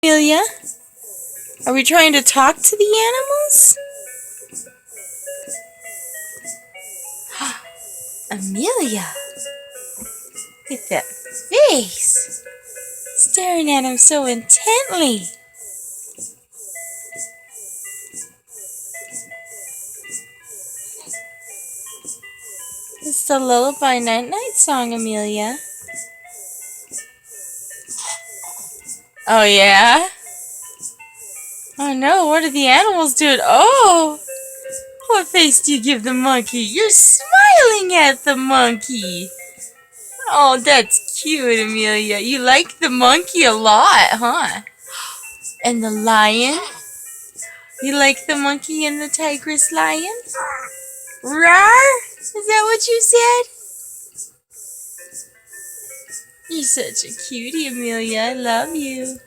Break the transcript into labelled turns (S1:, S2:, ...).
S1: Amelia, are we trying to talk to the animals? Amelia, look at that face, staring at him so intently. It's the Lullaby Night-Night song, Amelia. Oh, yeah? Oh, no, what are the animals doing? Oh, what face do you give the monkey? You're smiling at the monkey. Oh, that's cute, Amelia. You like the monkey a lot, huh? And the lion? You like the monkey and the tigress lion? Rawr? Is that what you said? You're such a cutie, Amelia. I love you.